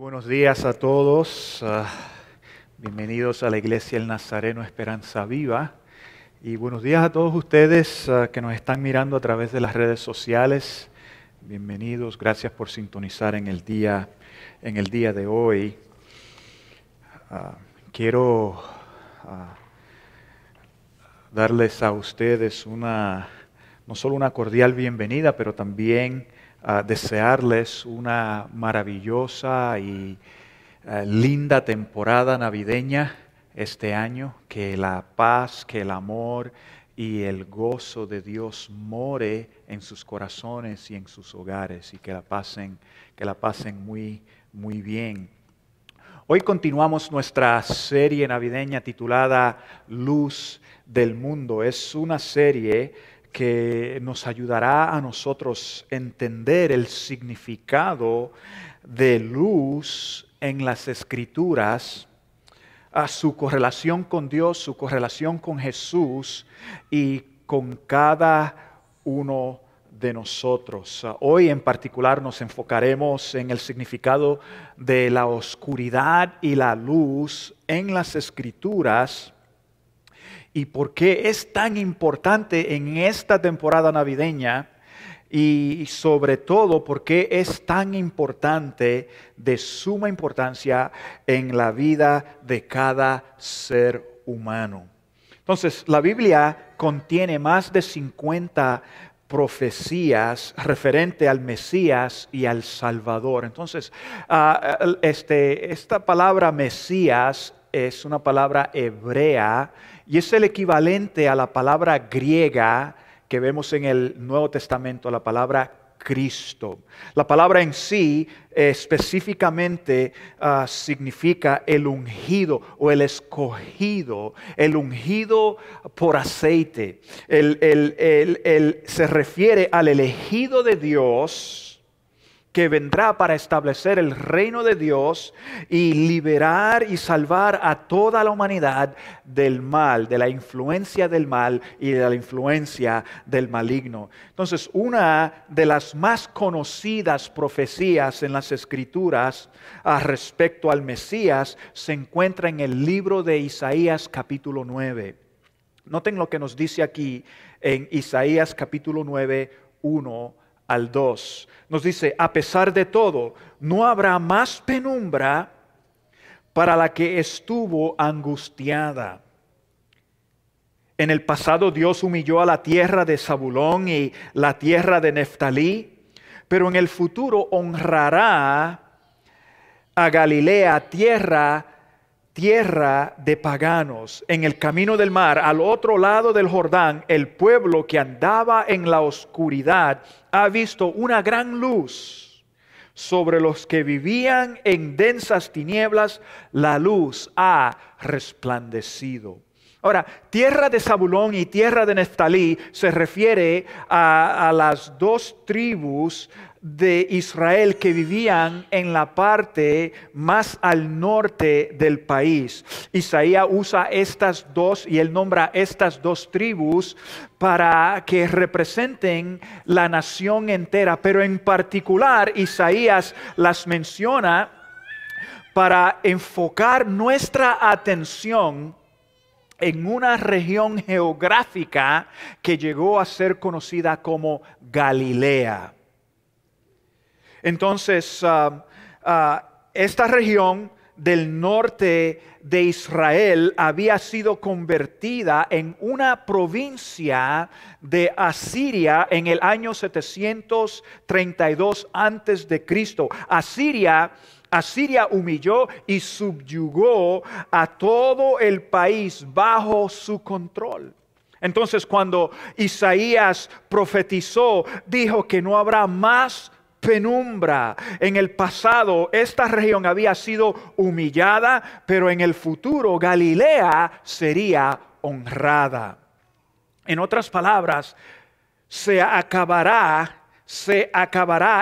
Buenos días a todos. Bienvenidos a la Iglesia El Nazareno Esperanza Viva. Y buenos días a todos ustedes que nos están mirando a través de las redes sociales. Bienvenidos, gracias por sintonizar en el día de hoy. Quiero darles a ustedes no solo una cordial bienvenida, pero también desearles una maravillosa y linda temporada navideña este año. Que la paz, que el amor y el gozo de Dios more en sus corazones y en sus hogares, y que la pasen muy, muy bien. Hoy continuamos nuestra serie navideña titulada Luz del Mundo. Es una serie que nos ayudará a nosotros a entender el significado de luz en las Escrituras, a su correlación con Dios, su correlación con Jesús y con cada uno de nosotros. Hoy en particular nos enfocaremos en el significado de la oscuridad y la luz en las Escrituras y por qué es tan importante en esta temporada navideña, y sobre todo por qué es tan importante, de suma importancia en la vida de cada ser humano. Entonces, la Biblia contiene más de 50 profecías referente al Mesías y al Salvador. Entonces, esta palabra Mesías es una palabra hebrea y es el equivalente a la palabra griega que vemos en el Nuevo Testamento, la palabra Cristo. La palabra en sí específicamente significa el ungido o el escogido, el ungido por aceite. Se refiere al elegido de Dios que vendrá para establecer el reino de Dios y liberar y salvar a toda la humanidad del mal, de la influencia del mal y de la influencia del maligno. Entonces, una de las más conocidas profecías en las Escrituras respecto al Mesías se encuentra en el libro de Isaías capítulo 9. Noten lo que nos dice aquí en Isaías capítulo 9, 1 al 2. Nos dice: a pesar de todo, no habrá más penumbra para la que estuvo angustiada. En el pasado Dios humilló a la tierra de Zabulón y la tierra de Neftalí, pero en el futuro honrará a Galilea, tierra de paganos. En el camino del mar, al otro lado del Jordán, el pueblo que andaba en la oscuridad ha visto una gran luz. Sobre los que vivían en densas tinieblas, la luz ha resplandecido. Ahora, tierra de Zabulón y tierra de Neftalí se refiere a las dos tribus de Israel que vivían en la parte más al norte del país. Isaías usa estas dos y él nombra estas dos tribus para que representen la nación entera, pero en particular Isaías las menciona para enfocar nuestra atención en una región geográfica que llegó a ser conocida como Galilea. Entonces, esta región del norte de Israel había sido convertida en una provincia de Asiria en el año 732 antes de Cristo. Asiria humilló y subyugó a todo el país bajo su control. Entonces, cuando Isaías profetizó, dijo que no habrá más penumbra. En el pasado esta región había sido humillada, pero en el futuro Galilea sería honrada. En otras palabras, se acabará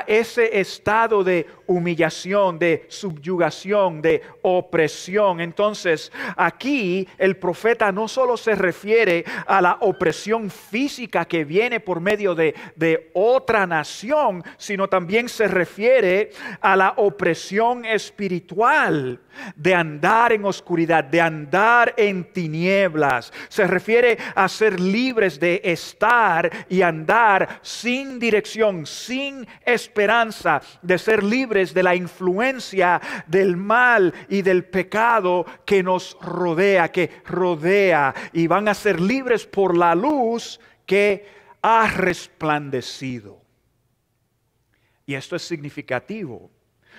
ese estado de humillación, de subyugación, de opresión. Entonces, aquí el profeta no solo se refiere a la opresión física que viene por medio de otra nación, sino también se refiere a la opresión espiritual de andar en oscuridad, de andar en tinieblas. Se refiere a ser libres de estar y andar sin dirección, sin esperanza, de ser libres de la influencia del mal y del pecado que nos rodea, y van a ser libres por la luz que ha resplandecido. Y esto es significativo,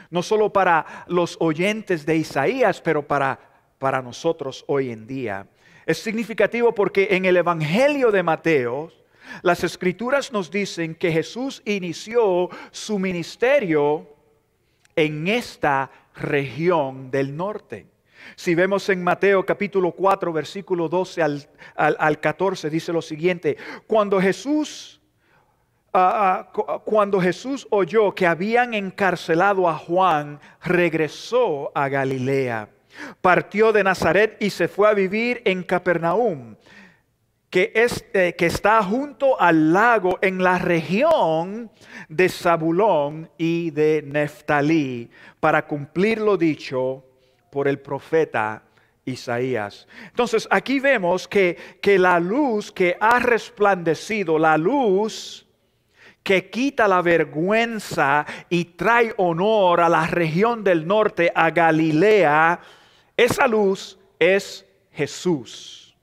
no solo para los oyentes de Isaías, pero para nosotros hoy en día. Es significativo porque en el Evangelio de Mateo, las Escrituras nos dicen que Jesús inició su ministerio en esta región del norte. Si vemos en Mateo capítulo 4, versículo 12 al 14, dice lo siguiente: Cuando Jesús oyó que habían encarcelado a Juan, regresó a Galilea. Partió de Nazaret y se fue a vivir en Capernaum, que está junto al lago, en la región de Zabulón y de Neftalí, para cumplir lo dicho por el profeta Isaías. Entonces aquí vemos que la luz que ha resplandecido, la luz que quita la vergüenza y trae honor a la región del norte, a Galilea, esa luz es Jesús.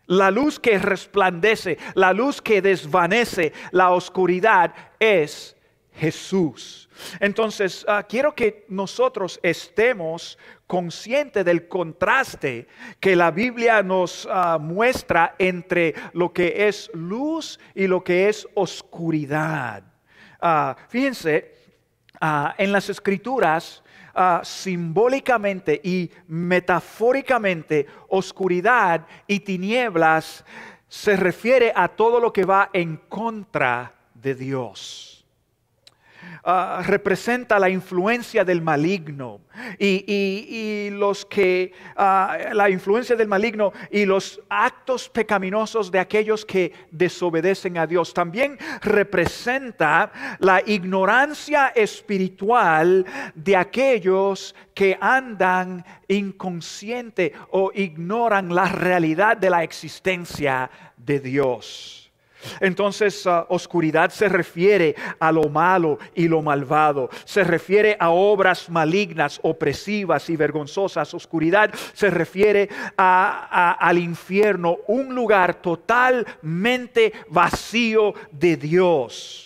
La luz que resplandece, la luz que desvanece la oscuridad es Jesús. Entonces, quiero que nosotros estemos conscientes del contraste que la Biblia nos muestra entre lo que es luz y lo que es oscuridad. Fíjense, en las Escrituras, simbólicamente y metafóricamente, oscuridad y tinieblas se refiere a todo lo que va en contra de Dios. Representa la influencia del maligno y la influencia del maligno y los actos pecaminosos de aquellos que desobedecen a Dios. También representa la ignorancia espiritual de aquellos que andan inconsciente o ignoran la realidad de la existencia de Dios. Entonces, oscuridad se refiere a lo malo y lo malvado. Se refiere a obras malignas, opresivas y vergonzosas. Oscuridad se refiere al infierno, un lugar totalmente vacío de Dios.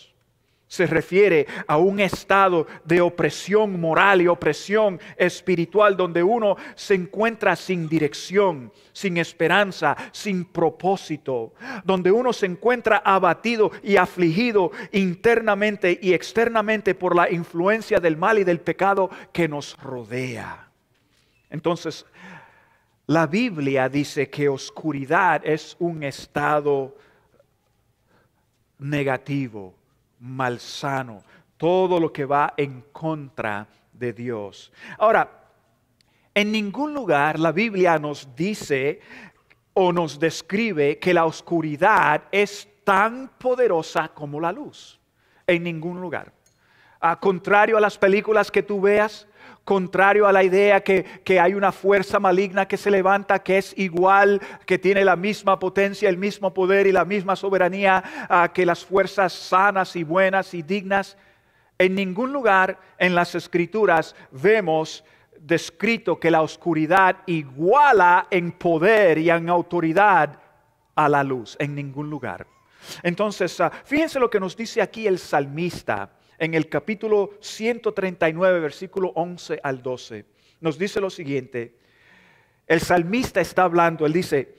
Se refiere a un estado de opresión moral y opresión espiritual donde uno se encuentra sin dirección, sin esperanza, sin propósito, donde uno se encuentra abatido y afligido internamente y externamente por la influencia del mal y del pecado que nos rodea. Entonces, la Biblia dice que oscuridad es un estado negativo, malsano, todo lo que va en contra de Dios. Ahora, en ningún lugar la Biblia nos dice o nos describe que la oscuridad es tan poderosa como la luz. En ningún lugar. Contrario a las películas que tú veas, contrario a la idea que hay una fuerza maligna que se levanta, que es igual, que tiene la misma potencia, el mismo poder y la misma soberanía que las fuerzas sanas y buenas y dignas. En ningún lugar en las Escrituras vemos descrito que la oscuridad iguala en poder y en autoridad a la luz. En ningún lugar. Entonces, fíjense lo que nos dice aquí el salmista. En el capítulo 139, versículo 11 al 12, nos dice lo siguiente. El salmista está hablando, él dice: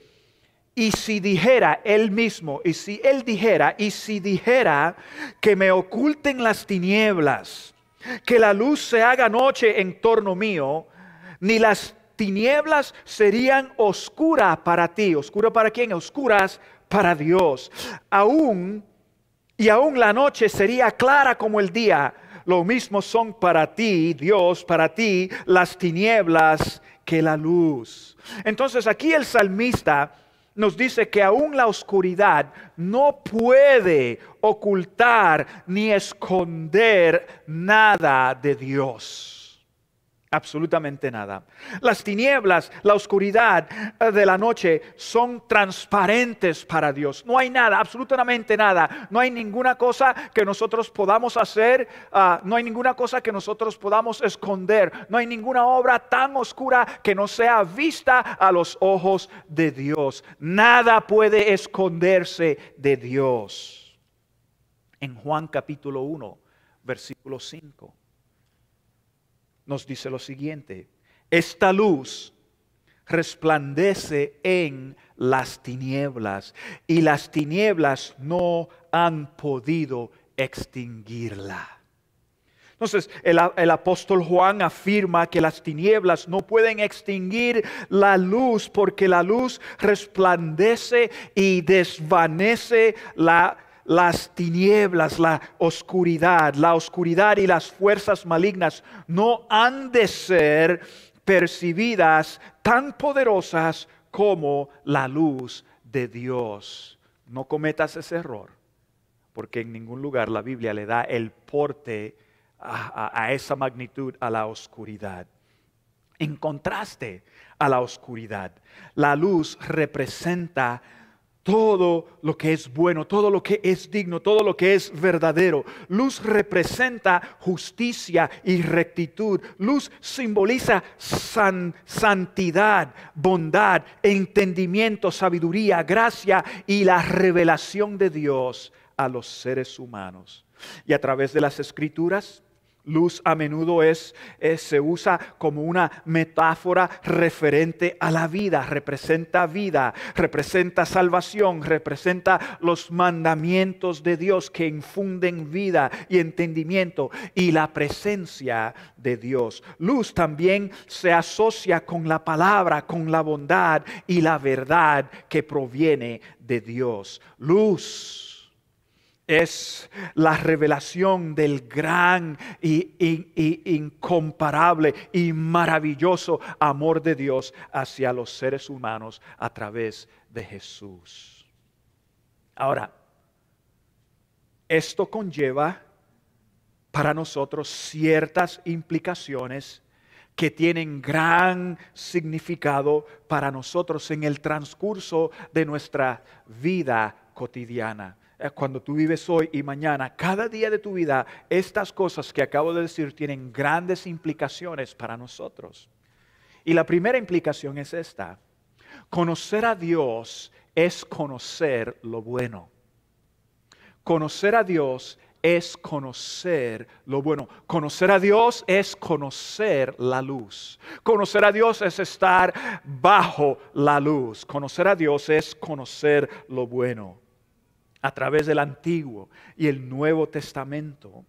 y si dijera él mismo, y si dijera que me oculten las tinieblas, que la luz se haga noche en torno mío, ni las tinieblas serían oscuras para ti. ¿Oscura para quién? Oscuras para Dios. Y aún la noche sería clara como el día, lo mismo son para ti, Dios, para ti, las tinieblas que la luz. Entonces aquí el salmista nos dice que aún la oscuridad no puede ocultar ni esconder nada de Dios. Absolutamente nada. Las tinieblas, la oscuridad de la noche son transparentes para Dios. No hay nada, absolutamente nada. No hay ninguna cosa que nosotros podamos hacer, no hay ninguna cosa que nosotros podamos esconder. No hay ninguna obra tan oscura que no sea vista a los ojos de Dios. Nada puede esconderse de Dios. En Juan capítulo 1, versículo 5. Nos dice lo siguiente: esta luz resplandece en las tinieblas y las tinieblas no han podido extinguirla. Entonces el apóstol Juan afirma que las tinieblas no pueden extinguir la luz porque la luz resplandece y desvanece las tinieblas, la oscuridad y las fuerzas malignas no han de ser percibidas tan poderosas como la luz de Dios. No cometas ese error, porque en ningún lugar la Biblia le da el porte a esa magnitud a la oscuridad. En contraste a la oscuridad, la luz representa todo lo que es bueno, todo lo que es digno, todo lo que es verdadero. Luz representa justicia y rectitud. Luz simboliza santidad, bondad, entendimiento, sabiduría, gracia y la revelación de Dios a los seres humanos. Y a través de las Escrituras, luz a menudo se usa como una metáfora referente a la vida, representa salvación, representa los mandamientos de Dios que infunden vida y entendimiento y la presencia de Dios. Luz también se asocia con la palabra, con la bondad y la verdad que proviene de Dios. Luz es la revelación del gran y incomparable y maravilloso amor de Dios hacia los seres humanos a través de Jesús. Ahora, esto conlleva para nosotros ciertas implicaciones que tienen gran significado para nosotros en el transcurso de nuestra vida cotidiana. Cuando tú vives hoy y mañana, cada día de tu vida, estas cosas que acabo de decir tienen grandes implicaciones para nosotros. Y la primera implicación es esta: conocer a Dios es conocer lo bueno. Conocer a Dios es conocer lo bueno. Conocer a Dios es conocer la luz. Conocer a Dios es estar bajo la luz. Conocer a Dios es conocer lo bueno. A través del Antiguo y el Nuevo Testamento,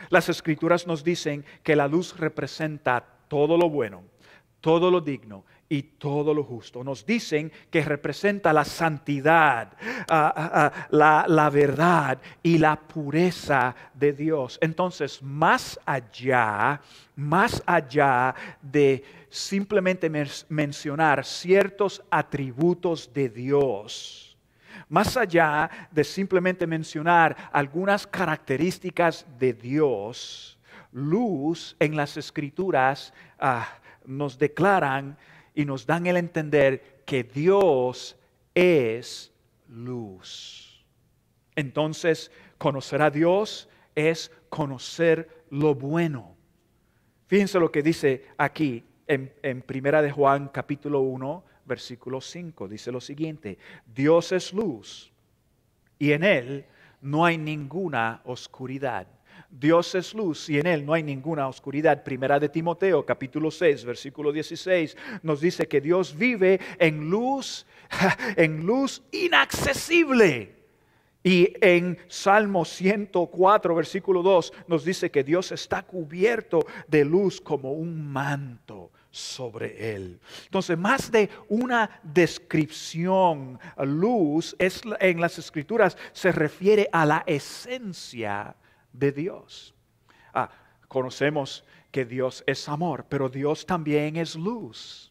las Escrituras nos dicen que la luz representa todo lo bueno, todo lo digno y todo lo justo. Nos dicen que representa la santidad, la verdad y la pureza de Dios. Entonces, más allá de simplemente mencionar ciertos atributos de Dios, más allá de simplemente mencionar algunas características de Dios, luz en las Escrituras nos declaran y nos dan el entender que Dios es luz. Entonces, conocer a Dios es conocer lo bueno. Fíjense lo que dice aquí en Primera de Juan capítulo 1, versículo 5, dice lo siguiente: Dios es luz y en Él no hay ninguna oscuridad. Dios es luz y en Él no hay ninguna oscuridad. Primera de Timoteo capítulo 6, versículo 16 nos dice que Dios vive en luz inaccesible. Y en Salmo 104, versículo 2 nos dice que Dios está cubierto de luz como un manto sobre él. Entonces, más de una descripción, luz en las Escrituras se refiere a la esencia de Dios. Conocemos que Dios es amor, pero Dios también es luz.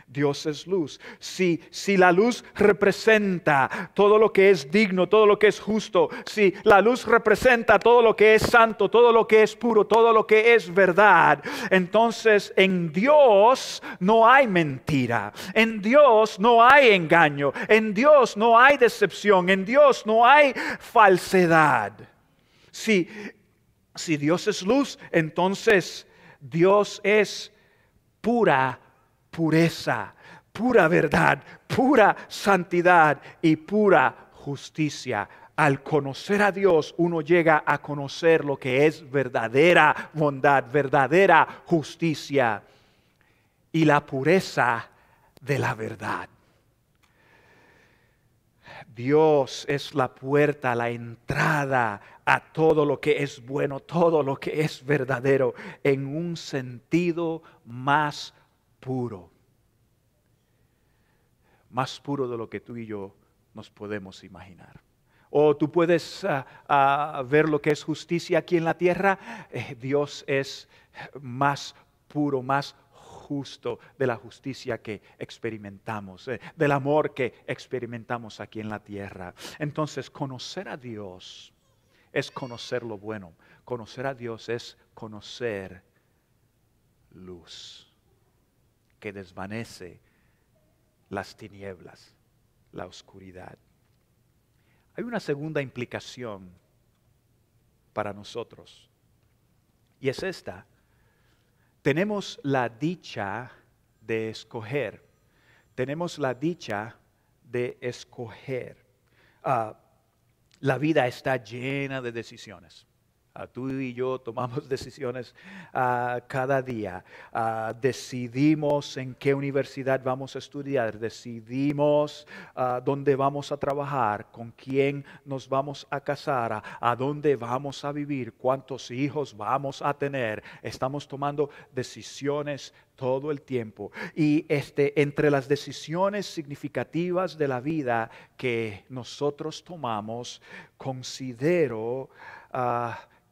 Dios es luz. Si la luz representa todo lo que es digno, todo lo que es justo, si la luz representa todo lo que es santo, todo lo que es puro, todo lo que es verdad, entonces en Dios no hay mentira, en Dios no hay engaño, en Dios no hay decepción, en Dios no hay falsedad. Si Dios es luz, entonces Dios es pureza, pura verdad, pura santidad y pura justicia. Al conocer a Dios, uno llega a conocer lo que es verdadera bondad, verdadera justicia y la pureza de la verdad. Dios es la puerta, la entrada a todo lo que es bueno, todo lo que es verdadero, en un sentido más puro de lo que tú y yo nos podemos imaginar. O tú puedes ver lo que es justicia aquí en la tierra. Dios es más puro, más justo de la justicia que experimentamos, del amor que experimentamos aquí en la tierra. Entonces, conocer a Dios es conocer lo bueno. Conocer a Dios es conocer luz que desvanece las tinieblas, la oscuridad. Hay una segunda implicación para nosotros, y es esta: tenemos la dicha de escoger. Tenemos la dicha de escoger. La vida está llena de decisiones. Tú y yo tomamos decisiones cada día. Decidimos en qué universidad vamos a estudiar. Decidimos dónde vamos a trabajar, con quién nos vamos a casar, a dónde vamos a vivir, cuántos hijos vamos a tener. Estamos tomando decisiones todo el tiempo. Y entre las decisiones significativas de la vida que nosotros tomamos, considero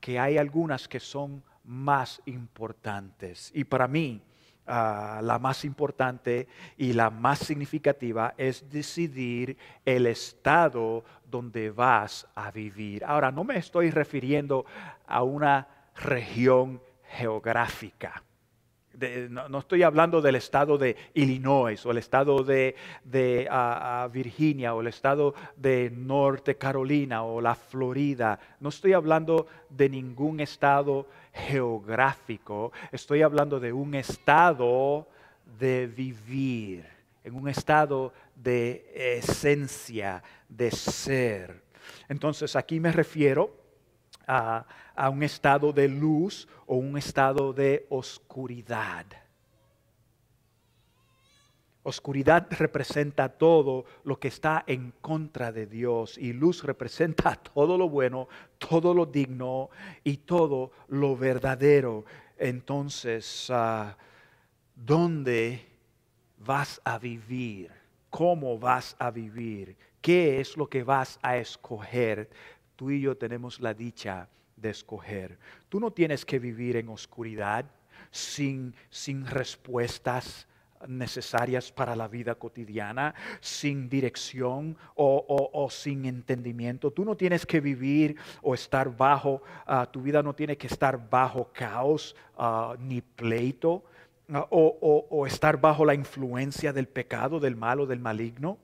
que hay algunas que son más importantes. Y para mí, la más importante y la más significativa es decidir el estado donde vas a vivir. Ahora, no me estoy refiriendo a una región geográfica. No estoy hablando del estado de Illinois o el estado de Virginia o el estado de Norte Carolina o la Florida. No estoy hablando de ningún estado geográfico. Estoy hablando de un estado de vivir, en un estado de esencia, de ser. Entonces aquí me refiero a un estado de luz o un estado de oscuridad. Oscuridad representa todo lo que está en contra de Dios y luz representa todo lo bueno, todo lo digno y todo lo verdadero. Entonces, ¿dónde vas a vivir? ¿Cómo vas a vivir? ¿Qué es lo que vas a escoger? Tú y yo tenemos la dicha de escoger. Tú no tienes que vivir en oscuridad sin respuestas necesarias para la vida cotidiana, sin dirección o sin entendimiento. Tú no tienes que vivir o estar bajo, tu vida no tiene que estar bajo caos ni pleito o estar bajo la influencia del pecado, del mal o del maligno.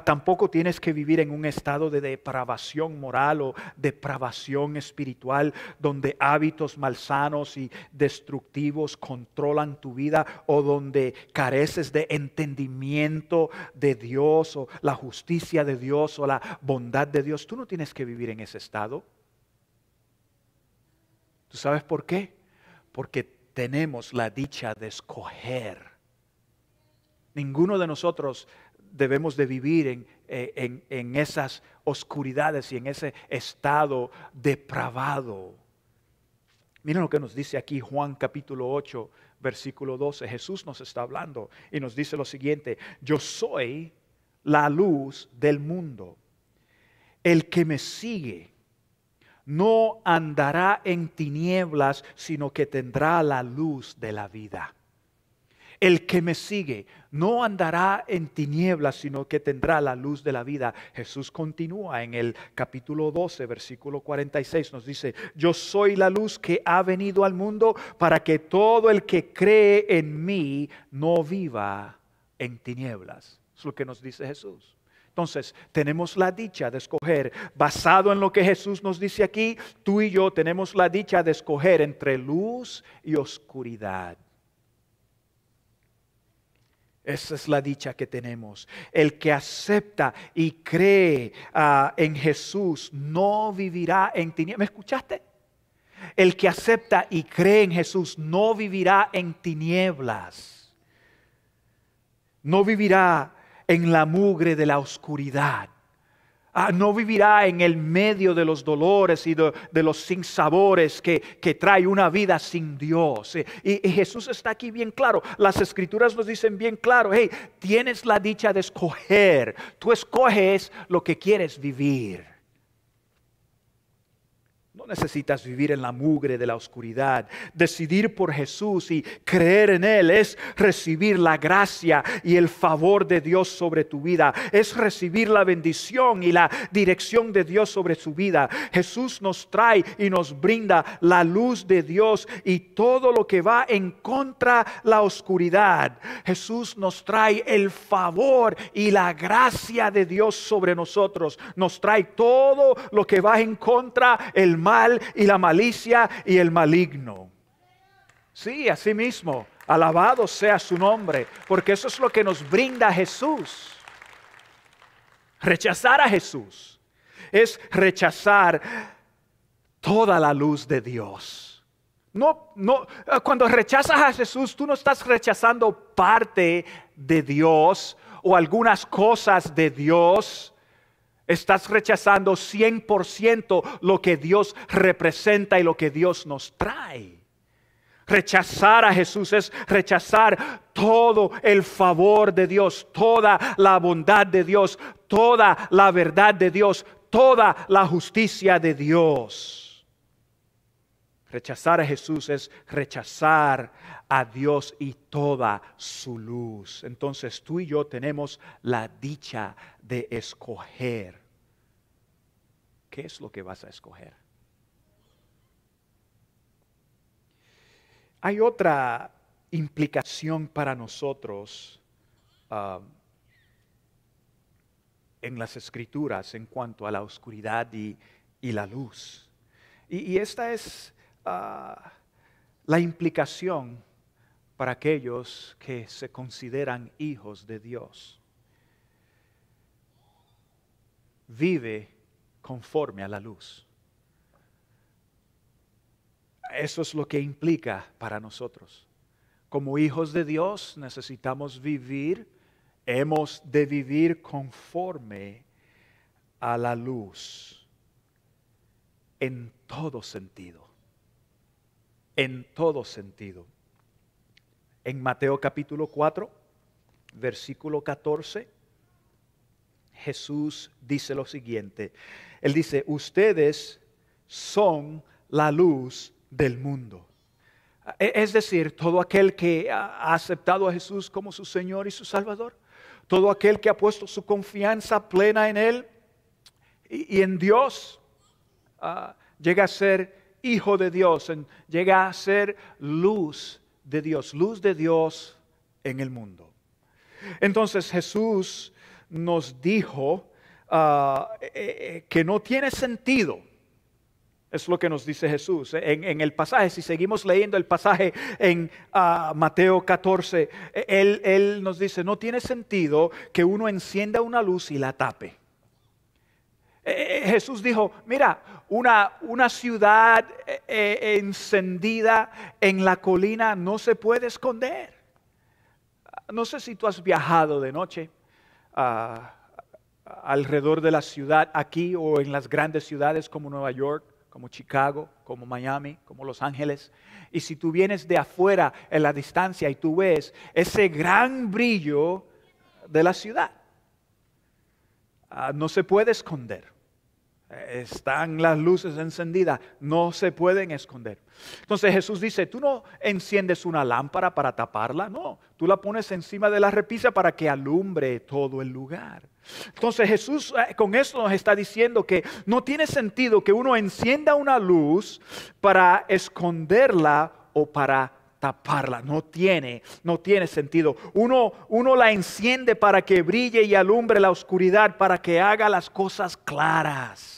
Tampoco tienes que vivir en un estado de depravación moral o depravación espiritual donde hábitos malsanos y destructivos controlan tu vida o donde careces de entendimiento de Dios o la justicia de Dios o la bondad de Dios. Tú no tienes que vivir en ese estado. ¿Tú sabes por qué? Porque tenemos la dicha de escoger. Ninguno de nosotros debemos de vivir en esas oscuridades y en ese estado depravado. Miren lo que nos dice aquí Juan capítulo 8, versículo 12. Jesús nos está hablando y nos dice lo siguiente: yo soy la luz del mundo. El que me sigue no andará en tinieblas, sino que tendrá la luz de la vida. El que me sigue no andará en tinieblas, sino que tendrá la luz de la vida. Jesús continúa en el capítulo 12, versículo 46. Nos dice, yo soy la luz que ha venido al mundo para que todo el que cree en mí no viva en tinieblas. Es lo que nos dice Jesús. Entonces, tenemos la dicha de escoger, basado en lo que Jesús nos dice aquí, tú y yo tenemos la dicha de escoger entre luz y oscuridad. Esa es la dicha que tenemos. El que acepta y cree en Jesús no vivirá en tinieblas. ¿Me escuchaste? El que acepta y cree en Jesús no vivirá en tinieblas. No vivirá en la mugre de la oscuridad. No vivirá en el medio de los dolores y de los sinsabores que trae una vida sin Dios. Y Jesús está aquí bien claro. Las Escrituras nos dicen bien claro, hey, tienes la dicha de escoger. Tú escoges lo que quieres vivir. No necesitas vivir en la mugre de la oscuridad. Decidir por Jesús y creer en Él es recibir la gracia y el favor de Dios sobre tu vida. Es recibir la bendición y la dirección de Dios sobre su vida. Jesús nos trae y nos brinda la luz de Dios y todo lo que va en contra la oscuridad. Jesús nos trae el favor y la gracia de Dios sobre nosotros. Nos trae todo lo que va en contra el mal y la malicia y el maligno. Sí, así mismo, alabado sea su nombre, porque eso es lo que nos brinda Jesús. Rechazar a Jesús es rechazar toda la luz de Dios. No, cuando rechazas a Jesús, tú no estás rechazando parte de Dios o algunas cosas de Dios. Estás rechazando 100% lo que Dios representa y lo que Dios nos trae. Rechazar a Jesús es rechazar todo el favor de Dios, toda la bondad de Dios, toda la verdad de Dios, toda la justicia de Dios. Rechazar a Jesús es rechazar a Dios y toda su luz. Entonces tú y yo tenemos la dicha de escoger. ¿Qué es lo que vas a escoger? Hay otra implicación para nosotros en las Escrituras en cuanto a la oscuridad y la luz. Y esta es la implicación para aquellos que se consideran hijos de Dios. Vive conforme a la luz. Eso es lo que implica para nosotros. Como hijos de Dios necesitamos vivir, hemos de vivir conforme a la luz en todo sentido. En todo sentido. En Mateo capítulo 4, versículo 14, Jesús dice lo siguiente. Él dice, ustedes son la luz del mundo. Es decir, todo aquel que ha aceptado a Jesús como su Señor y su Salvador, todo aquel que ha puesto su confianza plena en Él y en Dios, llega a ser hijo de Dios, llega a ser luz de Dios en el mundo. Entonces Jesús nos dijo que no tiene sentido. Es lo que nos dice Jesús en el pasaje. Si seguimos leyendo el pasaje en Mateo 14, Él nos dice, no tiene sentido que uno encienda una luz y la tape. Jesús dijo, mira, una ciudad encendida en la colina no se puede esconder. No sé si tú has viajado de noche alrededor de la ciudad aquí o en las grandes ciudades como Nueva York, como Chicago, como Miami, como Los Ángeles. Y si tú vienes de afuera en la distancia y tú ves ese gran brillo de la ciudad, no se puede esconder. Están las luces encendidas, no se pueden esconder. Entonces Jesús dice, tú no enciendes una lámpara para taparla, no, tú la pones encima de la repisa para que alumbre todo el lugar. Entonces Jesús con esto nos está diciendo que no tiene sentido que uno encienda una luz para esconderla o para taparla. No tiene sentido. Uno la enciende para que brille y alumbre la oscuridad, para que haga las cosas claras.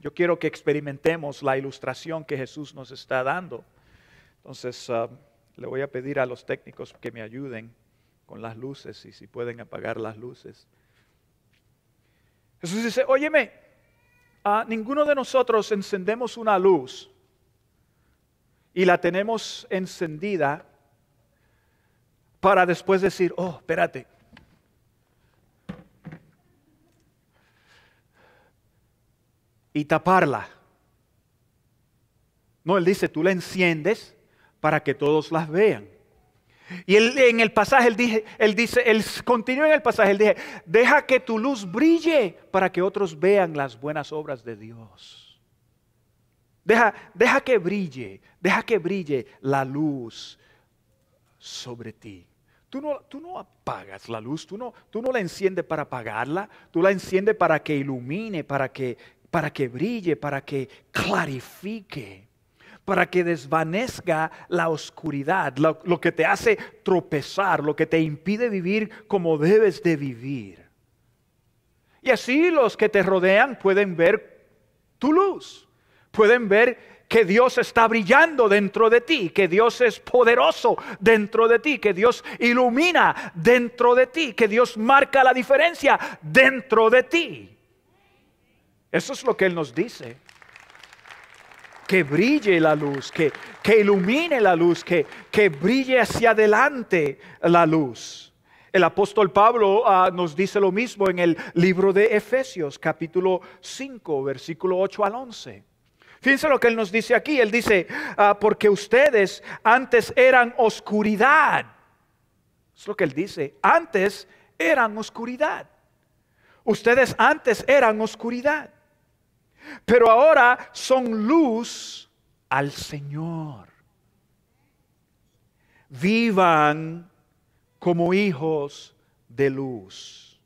Yo quiero que experimentemos la ilustración que Jesús nos está dando. Entonces le voy a pedir a los técnicos que me ayuden con las luces y si pueden apagar las luces. Jesús dice, óyeme, ninguno de nosotros encendemos una luz y la tenemos encendida para después decir, oh, espérate. Y taparla. No, él dice, tú la enciendes para que todos las vean. Y en el pasaje, él continúa en el pasaje, él dice, deja que tu luz brille para que otros vean las buenas obras de Dios. Deja que brille la luz sobre ti. Tú no apagas la luz, tú no la enciendes para apagarla, tú la enciendes para que ilumine, para que brille, para que clarifique, para que desvanezca la oscuridad, lo que te hace tropezar, lo que te impide vivir como debes de vivir. Y así los que te rodean pueden ver tu luz, pueden ver que Dios está brillando dentro de ti, que Dios es poderoso dentro de ti, que Dios ilumina dentro de ti, que Dios marca la diferencia dentro de ti. Eso es lo que Él nos dice. Que brille la luz, que ilumine la luz, que brille hacia adelante la luz. El apóstol Pablo nos dice lo mismo en el libro de Efesios, capítulo 5, versículo 8 al 11. Fíjense lo que Él nos dice aquí. Él dice, porque ustedes antes eran oscuridad. Es lo que Él dice. Antes eran oscuridad. Ustedes antes eran oscuridad. Pero ahora son luz al Señor. Vivan como hijos de luz.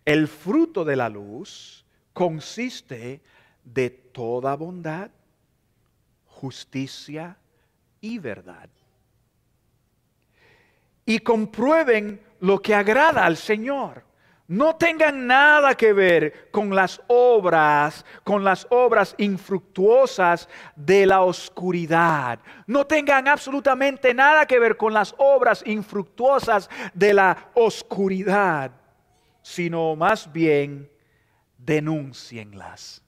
El fruto de la luz consiste de toda bondad, justicia y verdad. Y comprueben lo que agrada al Señor. No tengan nada que ver con las obras infructuosas de la oscuridad. No tengan absolutamente nada que ver con las obras infructuosas de la oscuridad, sino más bien denúncienlas.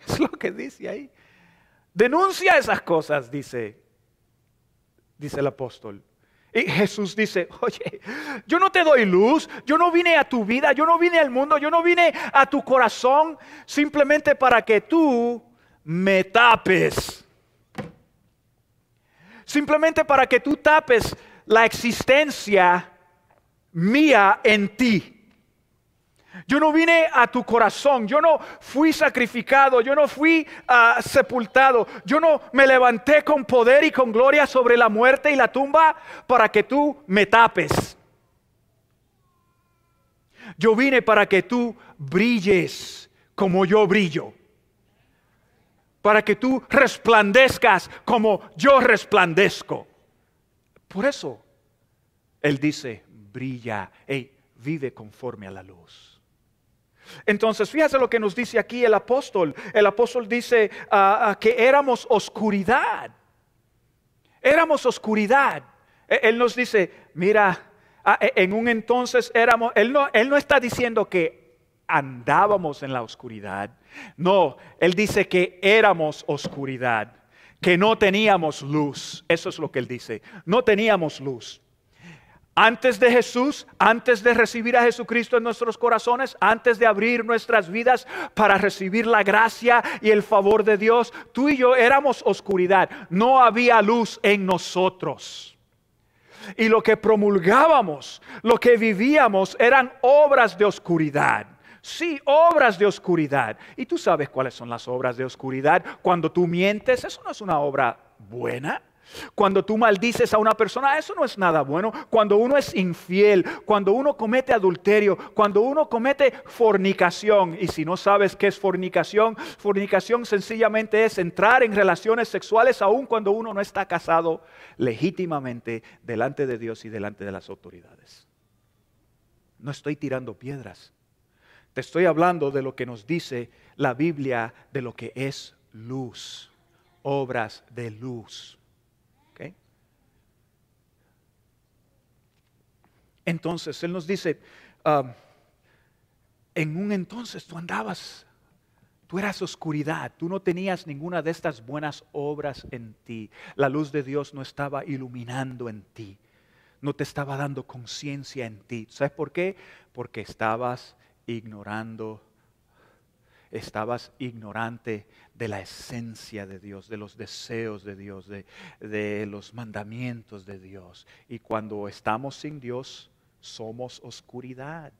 Es lo que dice ahí. Denuncia esas cosas, dice el apóstol. Y Jesús dice, oye, yo no te doy luz, yo no vine a tu vida, yo no vine al mundo, yo no vine a tu corazón simplemente para que tú me tapes. Simplemente para que tú tapes la existencia mía en ti. Yo no vine a tu corazón, yo no fui sacrificado, yo no fui sepultado, yo no me levanté con poder y con gloria sobre la muerte y la tumba para que tú me tapes. Yo vine para que tú brilles como yo brillo, para que tú resplandezcas como yo resplandezco. Por eso Él dice, brilla, vive conforme a la luz. Entonces, fíjate lo que nos dice aquí el apóstol. El apóstol dice que éramos oscuridad. Éramos oscuridad. Él nos dice, mira, en un entonces éramos, él no está diciendo que andábamos en la oscuridad. No, Él dice que éramos oscuridad, que no teníamos luz. Eso es lo que Él dice. No teníamos luz. Antes de Jesús, antes de recibir a Jesucristo en nuestros corazones, antes de abrir nuestras vidas para recibir la gracia y el favor de Dios, tú y yo éramos oscuridad. No había luz en nosotros. Y lo que promulgábamos, lo que vivíamos eran obras de oscuridad. Sí, obras de oscuridad. Y tú sabes cuáles son las obras de oscuridad. Cuando tú mientes, eso no es una obra buena. Cuando tú maldices a una persona, eso no es nada bueno. Cuando uno es infiel, cuando uno comete adulterio, cuando uno comete fornicación. Y si no sabes qué es fornicación, fornicación sencillamente es entrar en relaciones sexuales aun cuando uno no está casado legítimamente delante de Dios y delante de las autoridades. No estoy tirando piedras. Te estoy hablando de lo que nos dice la Biblia, de lo que es luz, obras de luz. ¿Okay? Entonces, Él nos dice, en un entonces tú eras oscuridad, tú no tenías ninguna de estas buenas obras en ti. La luz de Dios no estaba iluminando en ti, no te estaba dando conciencia en ti. ¿Sabes por qué? Porque estabas ignorante de la esencia de Dios, de los deseos de Dios, de los mandamientos de Dios. Y cuando estamos sin Dios, somos oscuridad.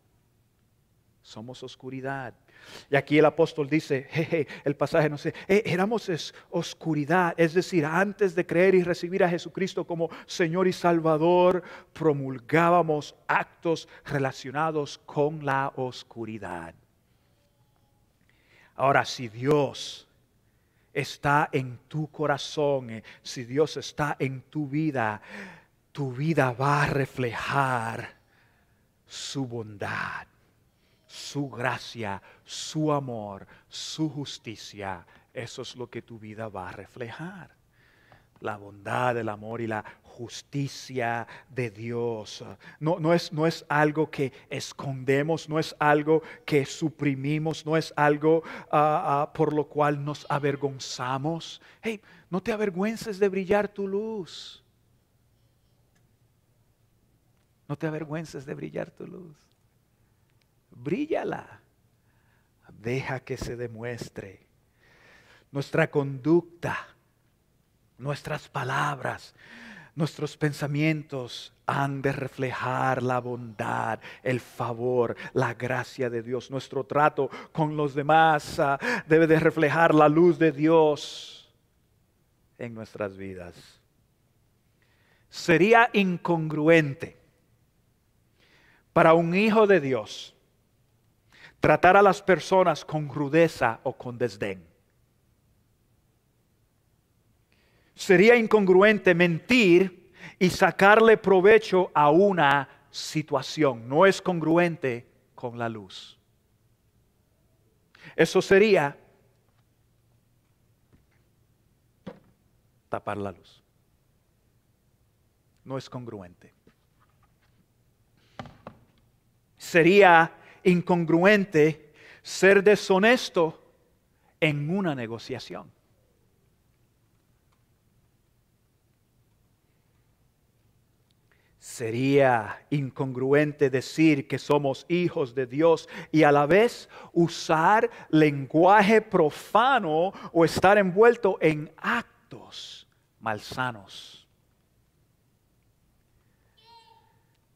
Somos oscuridad. Y aquí el apóstol dice, el pasaje no sé, éramos oscuridad, es decir, antes de creer y recibir a Jesucristo como Señor y Salvador, promulgábamos actos relacionados con la oscuridad. Ahora, si Dios está en tu corazón, si Dios está en tu vida va a reflejar su bondad, su gracia, su amor, su justicia. Eso es lo que tu vida va a reflejar. La bondad, el amor y la justicia de Dios. No es algo que escondemos, no es algo que suprimimos, no es algo por lo cual nos avergonzamos. Hey, no te avergüences de brillar tu luz. No te avergüences de brillar tu luz. Bríllala. Deja que se demuestre. Nuestra conducta, nuestras palabras, nuestros pensamientos han de reflejar la bondad, el favor, la gracia de Dios. Nuestro trato con los demás debe de reflejar la luz de Dios en nuestras vidas. Sería incongruente para un hijo de Dios tratar a las personas con rudeza o con desdén. Sería incongruente mentir y sacarle provecho a una situación. No es congruente con la luz. Eso sería tapar la luz. No es congruente. Sería incongruente ser deshonesto en una negociación. Sería incongruente decir que somos hijos de Dios y a la vez usar lenguaje profano o estar envuelto en actos malsanos.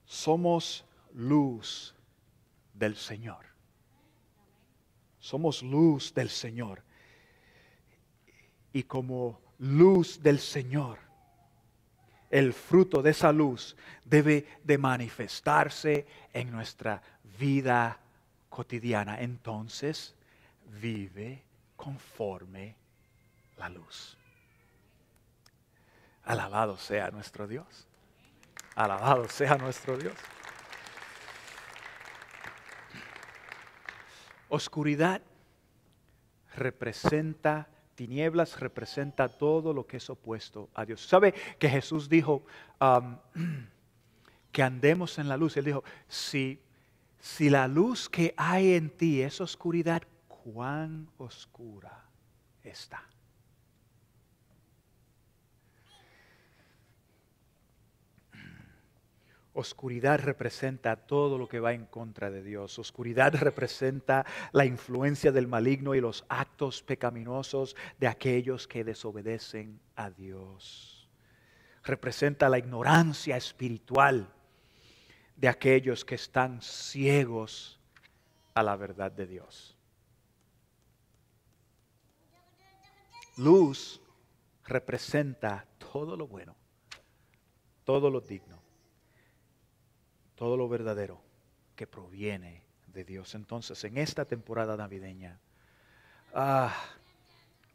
Somos luz del Señor. Somos luz del Señor. Y como luz del Señor, el fruto de esa luz debe de manifestarse en nuestra vida cotidiana. Entonces, vive conforme la luz. Alabado sea nuestro Dios. Alabado sea nuestro Dios. Oscuridad representa, tinieblas representa todo lo que es opuesto a Dios. ¿Sabe que Jesús dijo que andemos en la luz? Él dijo, si la luz que hay en ti es oscuridad, ¿cuán oscura está? Oscuridad representa todo lo que va en contra de Dios. Oscuridad representa la influencia del maligno y los actos pecaminosos de aquellos que desobedecen a Dios. Representa la ignorancia espiritual de aquellos que están ciegos a la verdad de Dios. Luz representa todo lo bueno, todo lo digno, todo lo verdadero que proviene de Dios. Entonces, en esta temporada navideña,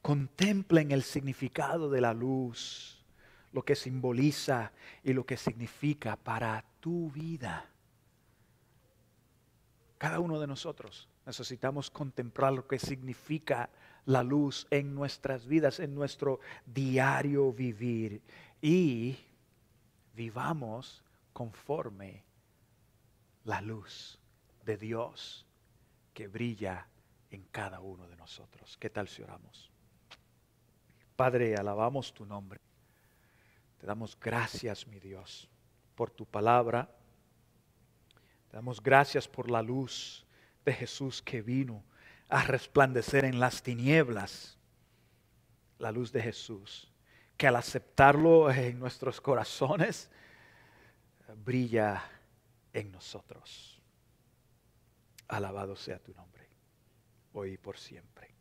contemplen el significado de la luz, lo que simboliza y lo que significa para tu vida. Cada uno de nosotros necesitamos contemplar lo que significa la luz en nuestras vidas, en nuestro diario vivir, y vivamos conforme la luz de Dios que brilla en cada uno de nosotros. ¿Qué tal si oramos? Padre, alabamos tu nombre. Te damos gracias, mi Dios, por tu palabra. Te damos gracias por la luz de Jesús que vino a resplandecer en las tinieblas. La luz de Jesús, que al aceptarlo en nuestros corazones, brilla en nosotros. Alabado sea tu nombre, hoy y por siempre.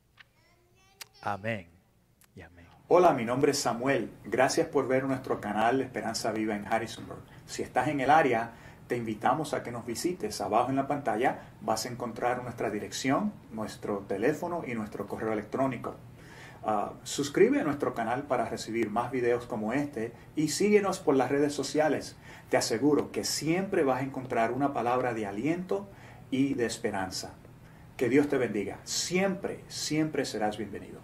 Amén y amén. Hola, mi nombre es Samuel. Gracias por ver nuestro canal Esperanza Viva en Harrisonburg. Si estás en el área, te invitamos a que nos visites. Abajo en la pantalla vas a encontrar nuestra dirección, nuestro teléfono y nuestro correo electrónico. Suscríbete a nuestro canal para recibir más videos como este y síguenos por las redes sociales. Te aseguro que siempre vas a encontrar una palabra de aliento y de esperanza. Que Dios te bendiga. Siempre, siempre serás bienvenido.